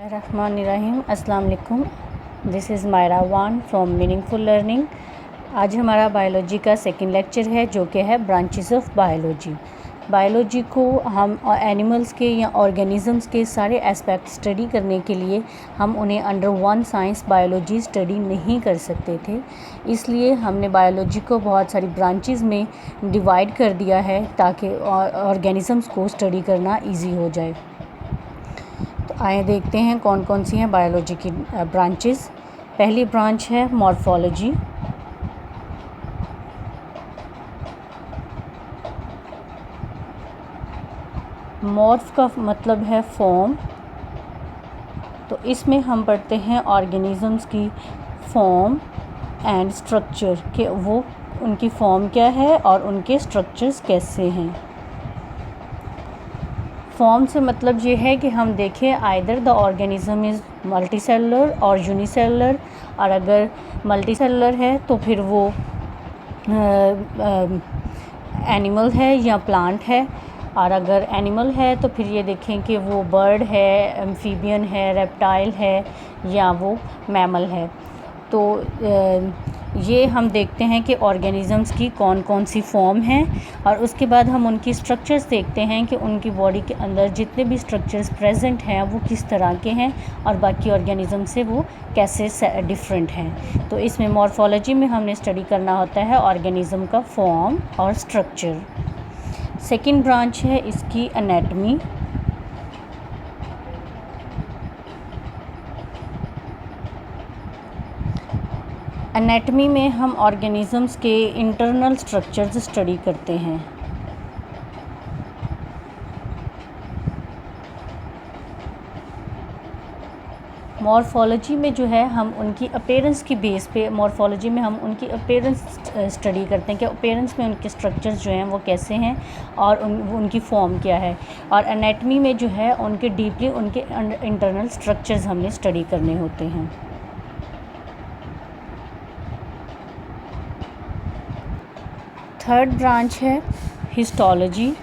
रहमानिर्रहीम। अस्सलाम वालेकुम। This is Maira वान फ्रॉम मीनिंगफुल लर्निंग। आज हमारा बायोलॉजी का सेकंड लेक्चर है जो कि है ब्रांचेस ऑफ बायोलॉजी। बायोलॉजी को हम एनिमल्स के या ऑर्गेनिज़म्स के सारे एस्पेक्ट स्टडी करने के लिए हम उन्हें under one science biology study नहीं कर सकते थे, इसलिए हमने बायोलॉजी को बहुत सारी ब्रांचेस में डिवाइड कर दिया है ताकि ऑर्गेनिज़म्स को स्टडी करना इजी हो जाए। आइए देखते हैं कौन कौन सी हैं बायोलॉजी की ब्रांचेस। पहली ब्रांच है मॉर्फोलॉजी। मॉर्फ का मतलब है फॉर्म, तो इसमें हम पढ़ते हैं ऑर्गेनिज़म्स की फॉर्म एंड स्ट्रक्चर कि वो उनकी फॉर्म क्या है और उनके स्ट्रक्चर्स कैसे हैं। फॉर्म से मतलब ये है कि हम देखें either the organism is multicellular और यूनिसेलुलर, और अगर मल्टीसेलुलर है तो फिर वो एनिमल है या प्लांट है, और अगर एनिमल है तो फिर ये देखें कि वो बर्ड है, एम्फीबियन है, रेप्टाइल है या वो मैमल है। तो ये हम देखते हैं कि ऑर्गेनिज़म्स की कौन कौन सी फॉर्म हैं, और उसके बाद हम उनकी स्ट्रक्चर्स देखते हैं कि उनकी बॉडी के अंदर जितने भी स्ट्रक्चर्स प्रेजेंट हैं वो किस तरह के हैं और बाकी ऑर्गेनिज़म से वो कैसे डिफरेंट हैं। तो इसमें मॉर्फोलॉजी में हमने स्टडी करना होता है ऑर्गेनिज़म का फॉर्म और स्ट्रक्चर। सेकेंड ब्रांच है इसकी एनाटमी। एनाटमी में हम ऑर्गेनिज़म्स के इंटरनल स्ट्रक्चर्स स्टडी करते हैं। मॉर्फोलॉजी में जो है हम उनकी अपीयरेंस की बेस पे, मॉर्फोलॉजी में हम उनकी अपीयरेंस स्टडी करते हैं कि अपीयरेंस में उनके स्ट्रक्चर्स जो हैं वो कैसे हैं और उनकी फॉर्म क्या है। और एनाटमी में जो है उनके डीपली उनके इंटरनल स्ट्रक्चर्स हमने स्टडी करने होते हैं। थर्ड ब्रांच है हिस्टोलॉजी।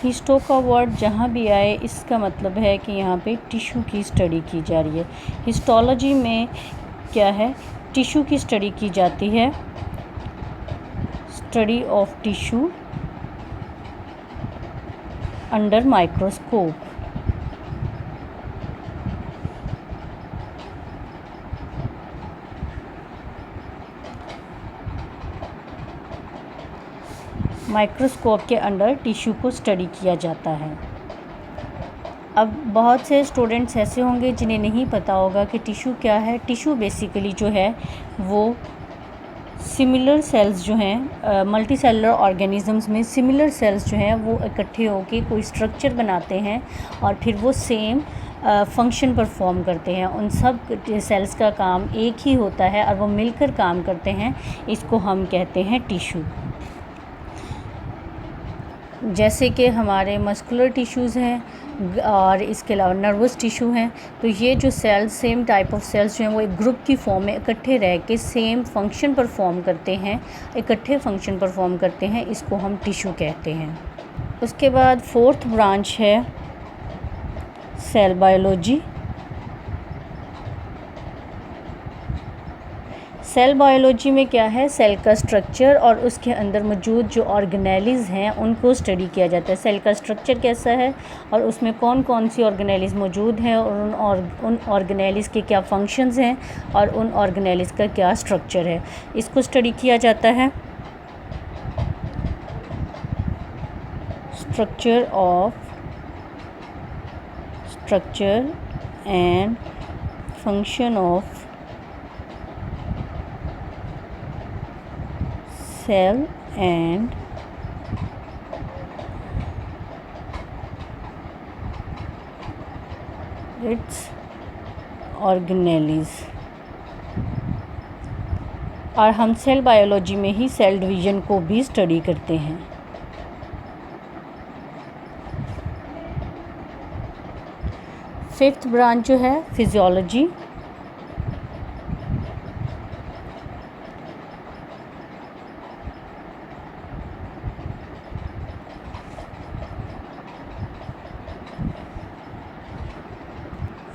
हिस्टो का वर्ड जहाँ भी आए इसका मतलब है कि यहाँ पे टिश्यू की स्टडी की जा रही है। हिस्टोलॉजी में क्या है, टिश्यू की स्टडी की जाती है, study of tissue under microscope. Microscope के अंडर टिश्यू को स्टडी किया जाता है। अब बहुत से स्टूडेंट्स ऐसे होंगे जिन्हें नहीं पता होगा कि टिश्यू क्या है। टिश्यू बेसिकली जो है वो सिमिलर सेल्स जो हैं, मल्टी सेलुलर ऑर्गेनिज़म्स में सिमिलर सेल्स जो हैं वो इकट्ठे होकर कोई स्ट्रक्चर बनाते हैं और फिर वो सेम फंक्शन परफॉर्म करते हैं। उन सब सेल्स का काम एक ही होता है और वो मिलकर काम करते हैं, इसको हम कहते हैं टिश्यू। जैसे कि हमारे मस्कुलर टिश्यूज़ हैं और इसके अलावा नर्वस टिश्यू हैं, तो ये जो cells, same type of cells जो हैं वो एक ग्रुप की फॉर्म में इकट्ठे रह के सेम फंक्शन परफॉर्म करते हैं, इकट्ठे फंक्शन परफॉर्म करते हैं, इसको हम टिश्यू कहते हैं। उसके बाद फोर्थ ब्रांच है सेल बायोलॉजी। सेल बायोलॉजी में क्या है, सेल का स्ट्रक्चर और उसके अंदर मौजूद जो ऑर्गेनेलीज़ हैं उनको स्टडी किया जाता है। सेल का स्ट्रक्चर कैसा है और उसमें कौन कौन सी ऑर्गेनेलीज़ मौजूद हैं और उन ऑर्गेनेलीज़ के क्या फंक्शंस हैं और उन ऑर्गेनेलीज़ का क्या स्ट्रक्चर है, इसको स्टडी किया जाता है। Structure and function of cell and its organelles। और हम सेल बायोलॉजी में ही सेल डिवीज़न को भी स्टडी करते हैं। फिफ्थ ब्रांच जो है फिजियोलॉजी।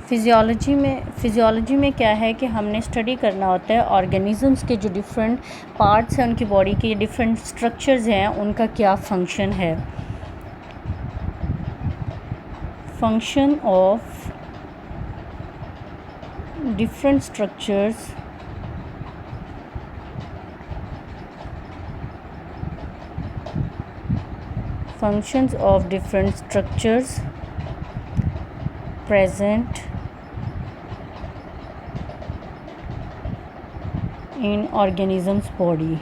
फिज़ियोलॉजी में क्या है कि हमने स्टडी करना होता है ऑर्गेनिज़म्स के जो डिफरेंट पार्ट्स हैं उनकी बॉडी के, डिफरेंट स्ट्रक्चर्स हैं, उनका क्या फंक्शन है। Function of different structures present in organism's body।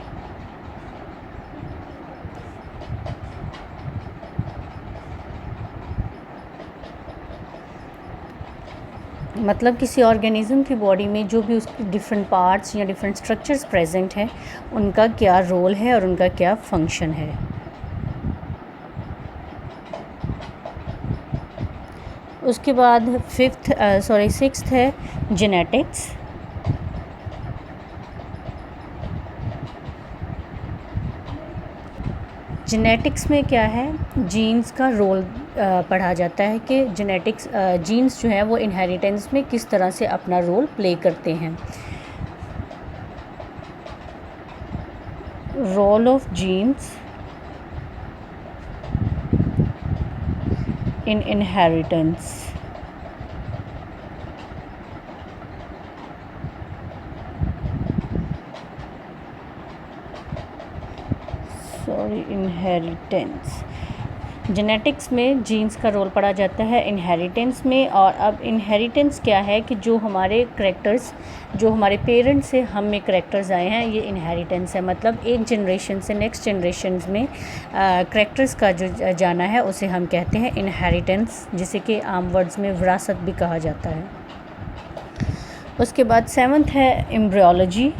मतलब किसी ऑर्गेनिज़म की बॉडी में जो भी उसके डिफरेंट पार्ट्स या डिफरेंट स्ट्रक्चर्स प्रेजेंट हैं, उनका क्या रोल है और उनका क्या फंक्शन है। उसके बाद सिक्स्थ है जेनेटिक्स। जेनेटिक्स में क्या है, जीन्स का रोल पढ़ा जाता है कि जीन्स जो है वो इनहेरिटेंस में किस तरह से अपना रोल प्ले करते हैं। Role of genes in inheritance. Inheritance genetics में जीन्स का रोल पढ़ा जाता है इनहेरिटेंस में। और अब इनहेरिटेंस क्या है कि जो हमारे करैक्टर्स, जो हमारे पेरेंट्स से हम में करैक्टर्स आए हैं, ये इनहेरिटेंस है। मतलब एक जनरेशन से नेक्स्ट जनरेशन में करैक्टर्स का जो जाना है उसे हम कहते हैं इनहेरिटेंस, जिसे कि आम वर्ड्स में विरासत भी कहा जाता है। उसके बाद 7th है एम्ब्रियोलॉजी।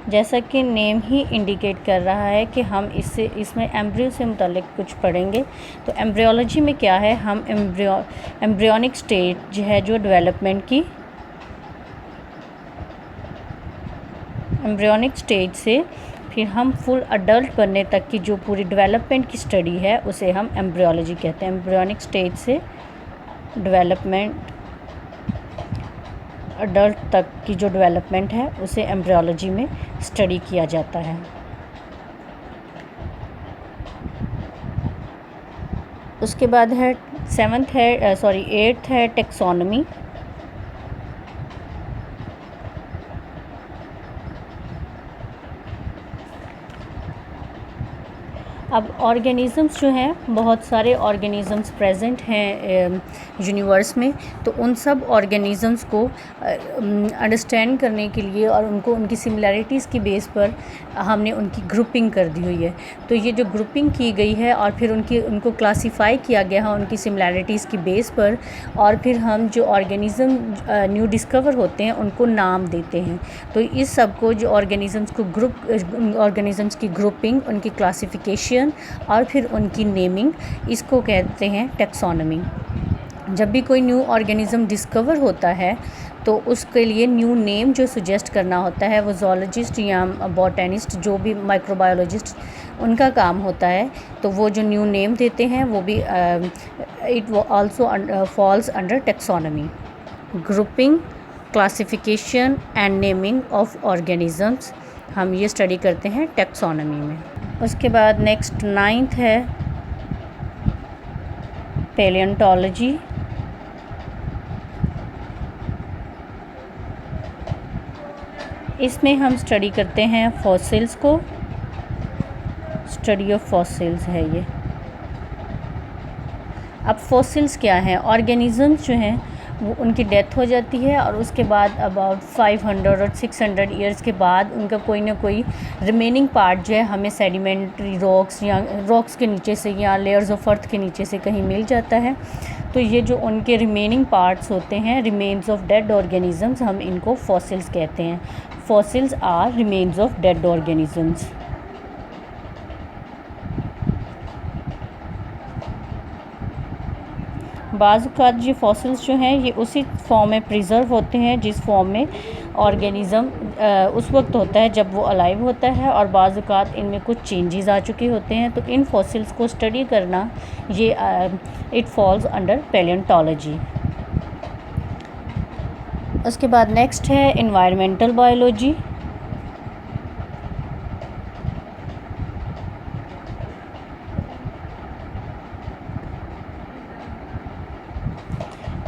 जैसा कि नेम ही इंडिकेट कर रहा है कि हम इसमें एम्ब्रियो से मुतालिक कुछ पढ़ेंगे। तो एम्ब्रियोलॉजी में क्या है, हम एम्ब्रियोनिक स्टेज जो है, जो डेवलपमेंट की एम्ब्रियोनिक स्टेज से फिर हम फुल अडल्ट बनने तक की जो पूरी डेवलपमेंट की स्टडी है उसे हम एम्ब्रियोलॉजी कहते हैं। एम्ब्रियोनिक स्टेज से डेवलपमेंट, अडल्ट तक की जो डेवलपमेंट है उसे एम्ब्रियोलॉजी में स्टडी किया जाता है। उसके बाद है 8th है टेक्सोनमी। अब ऑर्गेनिज़म्स जो हैं, बहुत सारे ऑर्गेनिज़म्स प्रेजेंट हैं यूनिवर्स में। तो उन सब ऑर्गेनिज़म्स को अंडरस्टैंड करने के लिए और उनको उनकी सिमिलैरिटीज़ की बेस पर हमने उनकी ग्रुपिंग कर दी हुई है। तो ये जो ग्रुपिंग की गई है और फिर उनको क्लासीफाई किया गया है उनकी सिमिलैरिटीज़ की बेस पर, और फिर हम जो ऑर्गेनिज़म न्यू डिस्कवर होते हैं उनको नाम देते हैं। तो इस सब को जो ऑर्गेनिज़म्स की ग्रुपिंग, उनकी क्लासिफिकेशन और फिर उनकी नेमिंग, इसको कहते हैं टेक्सोनमी। जब भी कोई न्यू ऑर्गेनिज़म डिस्कवर होता है तो उसके लिए न्यू नेम जो सजेस्ट करना होता है वो ज़ूलॉजिस्ट या बॉटनिस्ट, जो भी माइक्रोबायोलॉजिस्ट, उनका काम होता है। तो वो जो न्यू नेम देते हैं वो भी it also falls under taxonomy. Grouping, classification and naming of organisms, हम ये स्टडी करते हैं टेक्सोनमी में। उसके बाद नेक्स्ट 9th है पैलियोंटोलॉजी। इसमें हम स्टडी करते हैं फॉसिल्स को, स्टडी ऑफ फॉसिल्स है ये। अब फॉसिल्स क्या हैं, ऑर्गेनिज़म्स जो हैं वो उनकी डेथ हो जाती है और उसके बाद अबाउट 500 और 600 ईयर्स के बाद उनका कोई ना कोई रिमेनिंग पार्ट जो है हमें सेडिमेंट्री रॉक्स या रॉक्स के नीचे से या लेयर्स ऑफ अर्थ के नीचे से कहीं मिल जाता है। तो ये जो उनके रिमेनिंग पार्ट्स होते हैं, रिमेन्स ऑफ डेड ऑर्गेनिज़म्स, हम इनको फॉसिल्स कहते हैं। Fossils are remains of dead organisms. बाज़ औक़ात ये फॉसिल्स जो हैं ये उसी फॉर्म में प्रिज़र्व होते हैं जिस फॉर्म में ऑर्गेनिज़म उस वक्त होता है जब वो अलाइव होता है, और बाज़ औक़ात इनमें कुछ चेंजेस आ चुके होते हैं। तो इन फॉसिल्स को स्टडी करना ये इट फॉल्स अंडर पैलियोंटोलॉजी। उसके बाद नेक्स्ट है एनवायरमेंटल बायोलॉजी।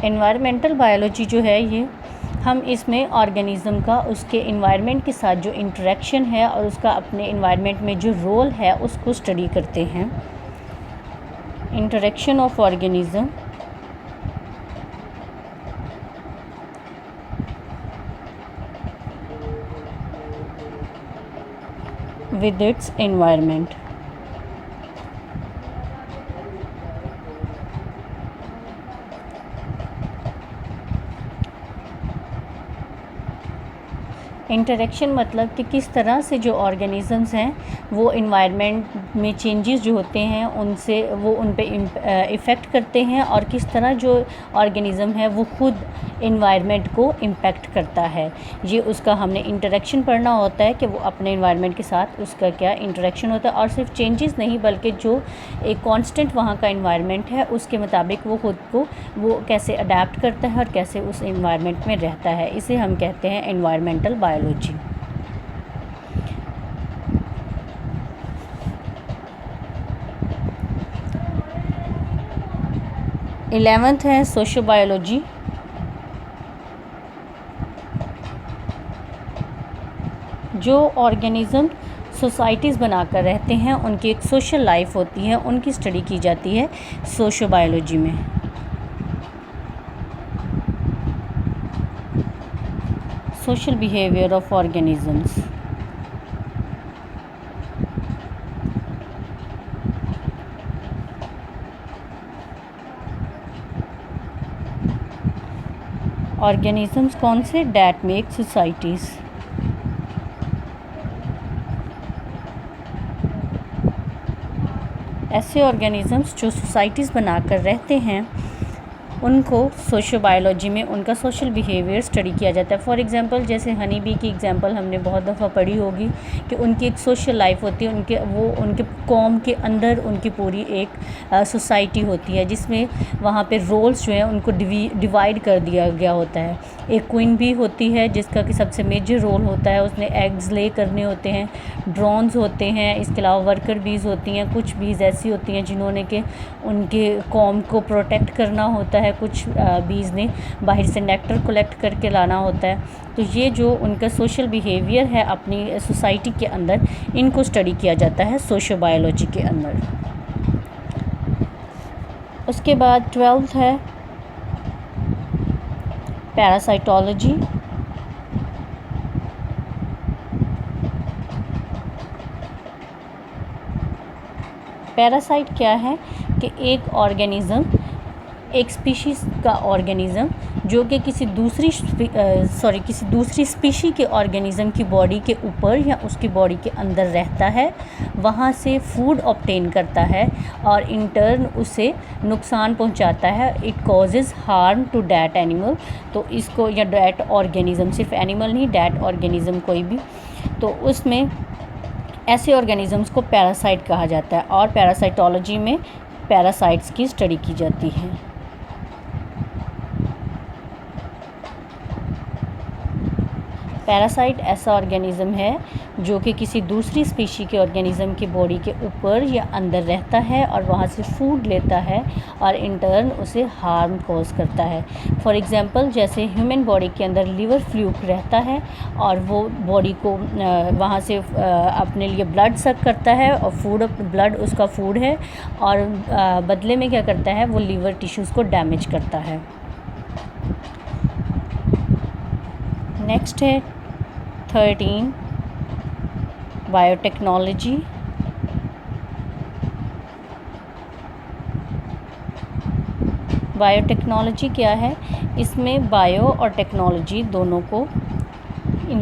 एनवायरमेंटल बायोलॉजी जो है ये हम इसमें ऑर्गेनिज़म का उसके एनवायरनमेंट के साथ जो इंटरेक्शन है और उसका अपने एनवायरनमेंट में जो रोल है उसको स्टडी करते हैं। Interaction of organism with its environment। Interaction मतलब कि किस तरह से जो ऑर्गेनिज़म्स हैं वो इन्वायरमेंट में चेंजेस जो होते हैं उनसे वो उन पे इफ़ेक्ट करते हैं, और किस तरह जो ऑर्गेनिज़म है वो खुद इन्वायरमेंट को इम्पेक्ट करता है। ये उसका हमने इंटरेक्शन पढ़ना होता है कि वो अपने इन्वायरमेंट के साथ उसका क्या इंटरेक्शन होता है, और सिर्फ चेंजेस नहीं बल्कि जो एक कांस्टेंट वहाँ का इन्वायरमेंट है उसके मुताबिक वो खुद को वो कैसे अडेप्ट करता है और कैसे उस इन्वायरमेंट में रहता है। इसे हम कहते हैं एनवायरमेंटल बायोलॉजी। इलेवेंथ है सोशल बायोलॉजी। जो ऑर्गेनिज़म सोसाइटीज़ बनाकर रहते हैं उनकी एक सोशल लाइफ होती है, उनकी स्टडी की जाती है सोशल बायोलॉजी में। Social behaviour of organisms. Organisms कौन से? That make societies. ऐसे ऑर्गेनिज़म्स जो सोसाइटीज़ बनाकर रहते हैं उनको सोशल बायोलॉजी में उनका सोशल बिहेवियर स्टडी किया जाता है। फॉर एग्जांपल जैसे हनी बी की एग्जांपल हमने बहुत दफ़ा पढ़ी होगी कि उनकी एक सोशल लाइफ होती है, उनके कौम के अंदर उनकी पूरी एक सोसाइटी होती है जिसमें वहाँ पे रोल्स जो हैं उनको डिवाइड कर दिया गया होता है। एक क्वीन भी होती है जिसका कि सबसे मेजर रोल होता है, उसने एग्स ले करने होते हैं। ड्रोन्स होते हैं, इसके अलावा वर्कर बीज़ होती हैं। कुछ बीज़ ऐसी होती हैं जिन्होंने कि उनके कौम को प्रोटेक्ट करना होता है, कुछ बीज़ ने बाहर से नेक्टर कलेक्ट करके लाना होता है। तो ये जो उनका सोशल बिहेवियर है अपनी सोसाइटी के अंदर, इनको स्टडी किया जाता है सोशल बायोलॉजी के अंदर। उसके बाद 12th है पैरासाइटोलॉजी। पैरासाइट क्या है कि एक ऑर्गेनिज़म, एक स्पीशीज़ का ऑर्गेनिज़म जो कि किसी दूसरी स्पीशी के ऑर्गेनिज़म की बॉडी के ऊपर या उसकी बॉडी के अंदर रहता है, वहाँ से फूड ऑब्टेन करता है और इन टर्न उसे नुकसान पहुँचाता है। It causes harm to that animal. तो इसको, या डैट ऑर्गेनिज़म, सिर्फ एनिमल नहीं, डैट ऑर्गेनिज़म कोई भी, तो उसमें ऐसे ऑर्गेनिज़म्स को पैरासाइट कहा जाता है। और पैरासाइटोलॉजी में पैरासाइट्स की स्टडी की जाती है। पैरासाइट ऐसा ऑर्गेनिज़म है जो कि किसी दूसरी स्पीशी के ऑर्गेनिज़म की बॉडी के ऊपर या अंदर रहता है और वहाँ से फूड लेता है और इन टर्न उसे हार्म कॉज करता है। फॉर एग्ज़ाम्पल जैसे ह्यूमन बॉडी के अंदर लिवर फ्लूक रहता है और वो बॉडी को वहाँ से अपने लिए ब्लड सक करता है और ब्लड उसका फूड है, और बदले में क्या करता है, वो लीवर टिश्यूज़ को डैमेज करता है। नेक्स्ट है 13 बायोटेक्नोलॉजी। बायोटेक्नोलॉजी क्या है? इसमें बायो और टेक्नोलॉजी इन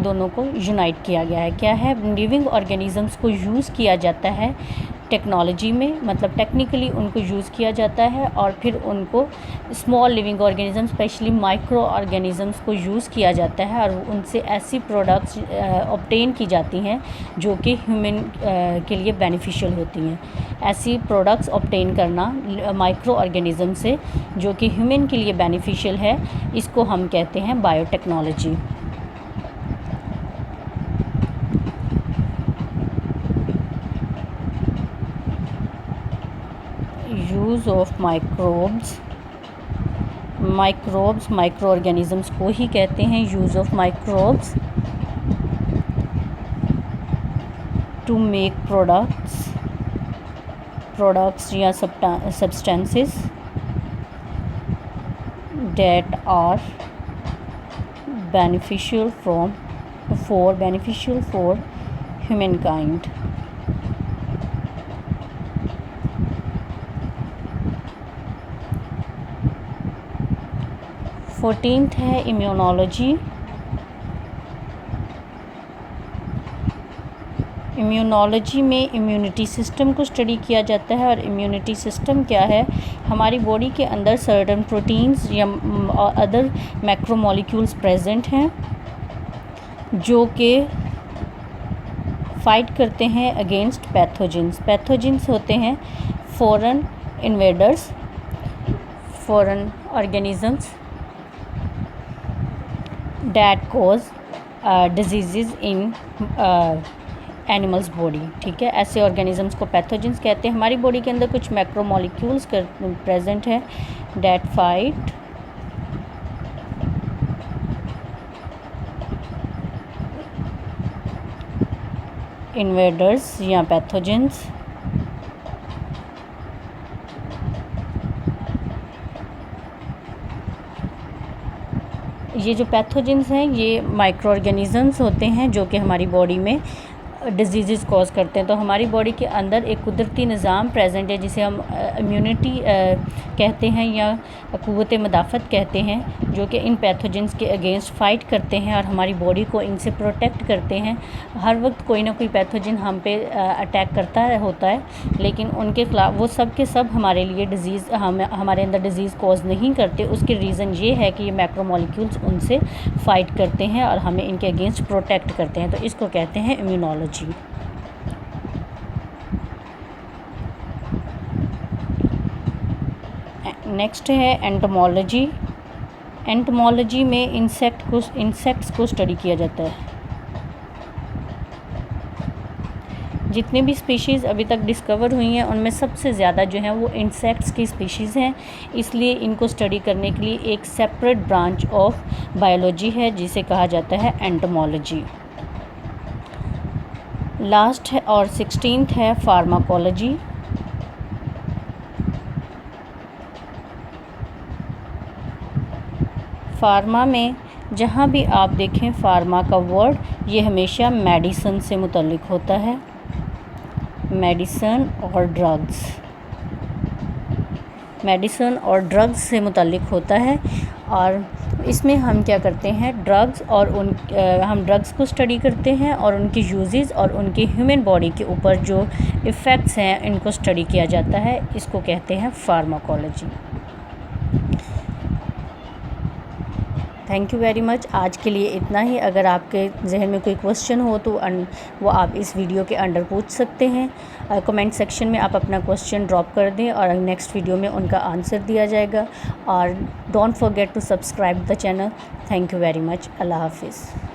दोनों को यूनाइट किया गया है। क्या है? लिविंग ऑर्गेनिज़म्स को यूज़ किया जाता है टेक्नोलॉजी में, मतलब टेक्निकली उनको यूज़ किया जाता है और फिर उनको small living organism specially micro organisms को यूज़ किया जाता है और उनसे ऐसी प्रोडक्ट्स ऑब्टेन की जाती हैं जो कि ह्यूमन के लिए बेनिफिशियल होती हैं। ऐसी प्रोडक्ट्स ऑब्टेन करना माइक्रो ऑर्गेनिज़म से जो कि ह्यूमन के लिए बेनिफिशियल है, इसको हम कहते हैं biotechnology. Use of microbes micro organisms को ही कहते हैं use of microbes to make products या substances that are beneficial for humankind। 14th है इम्यूनोलॉजी। इम्यूनोलॉजी में इम्यूनिटी सिस्टम को स्टडी किया जाता है। और इम्यूनिटी सिस्टम क्या है? हमारी बॉडी के अंदर सर्टेन प्रोटीन्स या अदर मैक्रोमोलिक्यूल्स प्रेजेंट हैं जो कि फ़ाइट करते हैं अगेंस्ट पैथोजेंस। पैथोजेंस होते हैं foreign invaders, foreign organisms that cause disease in animals body. ठीक है, ऐसे ऑर्गेनिजम्स को पैथोजेंस कहते हैं। हमारी बॉडी के अंदर कुछ मैक्रोमोलिक्यूल्स प्रेजेंट हैं डैट फाइट इन्वेडर्स या पैथोजेंस। ये जो पैथोजेंस हैं ये माइक्रो ऑर्गेनिजम्स होते हैं जो कि हमारी बॉडी में डिजीज़ कॉज करते हैं। तो हमारी बॉडी के अंदर एक कुदरती निज़ाम प्रेजेंट है जिसे हम इम्यूनिटी कहते हैं या क़ुव्वत मदाफ़त कहते हैं, जो कि इन पैथोजेंस के अगेंस्ट फ़ाइट करते हैं और हमारी बॉडी को इनसे प्रोटेक्ट करते हैं। हर वक्त कोई ना कोई पैथोजन हम पे अटैक करता होता है, लेकिन उनके खिलाफ वो सब के सब हमारे लिए डिज़ीज़ हमारे अंदर डिज़ीज़ कॉज नहीं करते। उसके रीज़न ये है कि ये मैक्रोमोलिक्यूल्स उनसे फ़ाइट करते हैं और हमें इनके अगेंस्ट प्रोटेक्ट करते हैं। तो इसको कहते हैं इम्यूनोलॉजी। नेक्स्ट है एंटोमोलॉजी। एंटोमोलॉजी में इंसेक्ट्स को स्टडी किया जाता है। जितने भी स्पीशीज़ अभी तक डिस्कवर हुई हैं उनमें सबसे ज़्यादा जो हैं वो इंसेक्ट्स की स्पीशीज़ हैं, इसलिए इनको स्टडी करने के लिए एक सेपरेट ब्रांच ऑफ बायोलॉजी है जिसे कहा जाता है एंटोमोलॉजी। लास्ट है और 16th है फार्माकोलॉजी। फार्मा में जहाँ भी आप देखें फार्मा का वर्ड ये हमेशा मेडिसिन से मुतल्लिक होता है, मेडिसिन और ड्रग्स से मुतल्लिक होता है। और इसमें हम क्या करते हैं, ड्रग्स और हम ड्रग्स को स्टडी करते हैं और उनके यूजेस और उनके ह्यूमन बॉडी के ऊपर जो इफ़ेक्ट्स हैं इनको स्टडी किया जाता है। इसको कहते हैं pharmacology. Thank you very much. आज के लिए इतना ही। अगर आपके जहन में कोई क्वेश्चन हो तो वो आप इस वीडियो के अंडर पूछ सकते हैं। कमेंट सेक्शन में आप अपना क्वेश्चन ड्रॉप कर दें और नेक्स्ट वीडियो में उनका आंसर दिया जाएगा। और don't forget to subscribe the channel. Thank you very much. Allah हाफिज़।